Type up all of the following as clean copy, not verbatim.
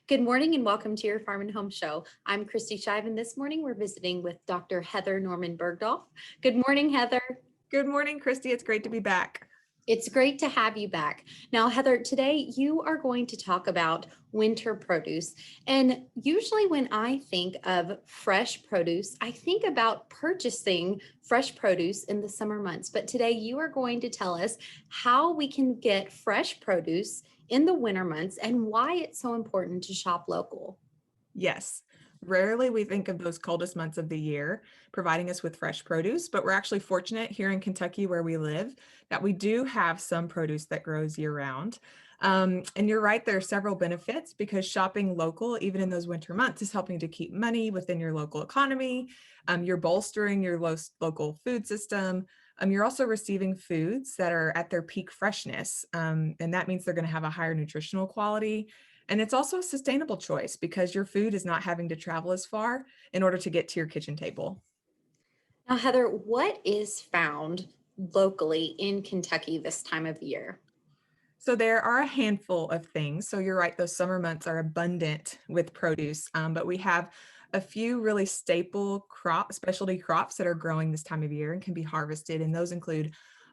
Good morning and welcome to your Farm and Home Show. I'm Kristi and this morning we're visiting with Dr. Heather Norman-Burgdolf. Good morning, Heather. Good morning, Kristi. It's great to be back. It's great to have you back. Now, Heather, today you are going to talk about winter produce. And usually when I think of fresh produce, I think about purchasing fresh produce in the summer months. But today you are going to tell us how we can get fresh produce in the winter months and why it's so important to shop local. Yes, rarely we think of those coldest months of the year providing us with fresh produce, but we're actually fortunate here in Kentucky where we live that we do have some produce that grows year round. And you're right, there are several benefits because shopping local, even in those winter months, is helping to keep money within your local economy. You're bolstering your local food system. You're also receiving foods that are at their peak freshness, and that means they're going to have a higher nutritional quality. And it's also a sustainable choice because your food is not having to travel as far in order to get to your kitchen table. Now, Heather, what is found locally in Kentucky this time of year? So there are a handful of things. So you're right, those summer months are abundant with produce, but we have a few really staple specialty crops that are growing this time of year and can be harvested. And those include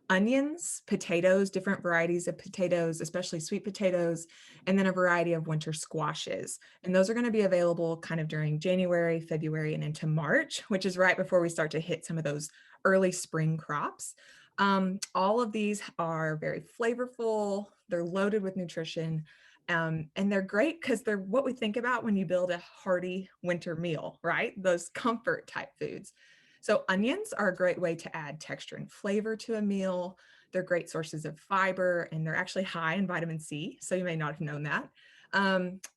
onions, potatoes, different varieties of potatoes, especially sweet potatoes, and then a variety of winter squashes. And those are going to be available kind of during January, February, and into March, which is right before we start to hit some of those early spring crops. All of these are very flavorful, they're loaded with nutrition, and they're great because they're what we think about when you build a hearty winter meal, right? Those comfort type foods. So onions are a great way to add texture and flavor to a meal. They're great sources of fiber and they're actually high in vitamin C. So you may not have known that.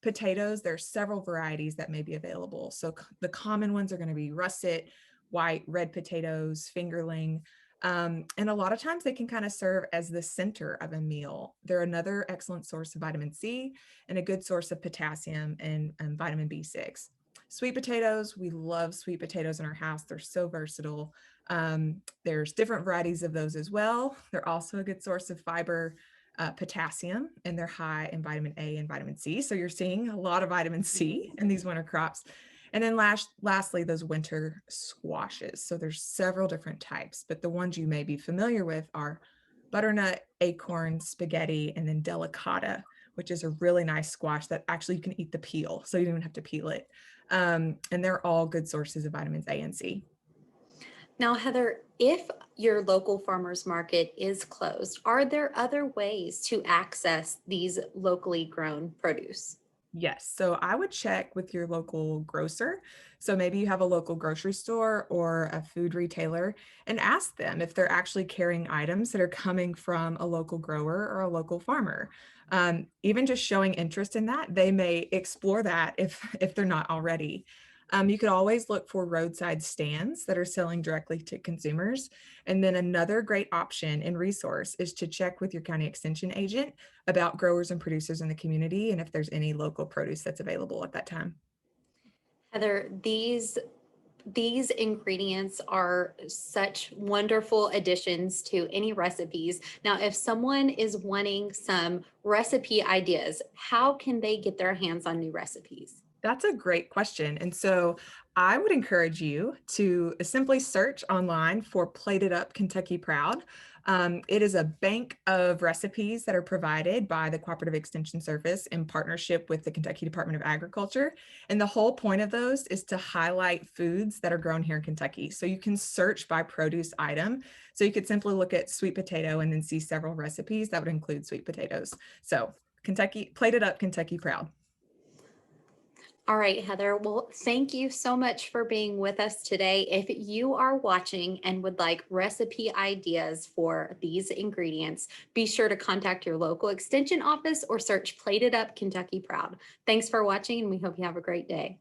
Potatoes, there are several varieties that may be available. So the common ones are going to be russet, white, red potatoes, fingerling. And a lot of times they can kind of serve as the center of a meal. They're another excellent source of vitamin C and a good source of potassium and vitamin B6. Sweet potatoes, we love sweet potatoes in our house. They're so versatile. There's different varieties of those as well. They're also a good source of fiber, potassium, and they're high in vitamin A and vitamin C. So you're seeing a lot of vitamin C in these winter crops. And then lastly, those winter squashes. So there's several different types, but the ones you may be familiar with are butternut, acorn, spaghetti, and then delicata, which is a really nice squash that actually you can eat the peel. So you don't even have to peel it. And they're all good sources of vitamins A and C. Now, Heather, if your local farmers market is closed, are there other ways to access these locally grown produce? Yes. So I would check with your local grocer. So maybe you have a local grocery store or a food retailer and ask them if they're actually carrying items that are coming from a local grower or a local farmer. Even just showing interest in that, they may explore that if they're not already. You could always look for roadside stands that are selling directly to consumers. And then another great option and resource is to check with your county extension agent about growers and producers in the community and if there's any local produce that's available at that time. Heather, these ingredients are such wonderful additions to any recipes. Now, if someone is wanting some recipe ideas, how can they get their hands on new recipes? That's a great question. And so I would encourage you to simply search online for Plated Up Kentucky Proud. It is a bank of recipes that are provided by the Cooperative Extension Service in partnership with the Kentucky Department of Agriculture. And the whole point of those is to highlight foods that are grown here in Kentucky. So you can search by produce item. So you could simply look at sweet potato and then see several recipes that would include sweet potatoes. So Plated Up Kentucky Proud. All right, Heather. Well, thank you so much for being with us today. If you are watching and would like recipe ideas for these ingredients, be sure to contact your local extension office or search Plated Up Kentucky Proud. Thanks for watching, and we hope you have a great day.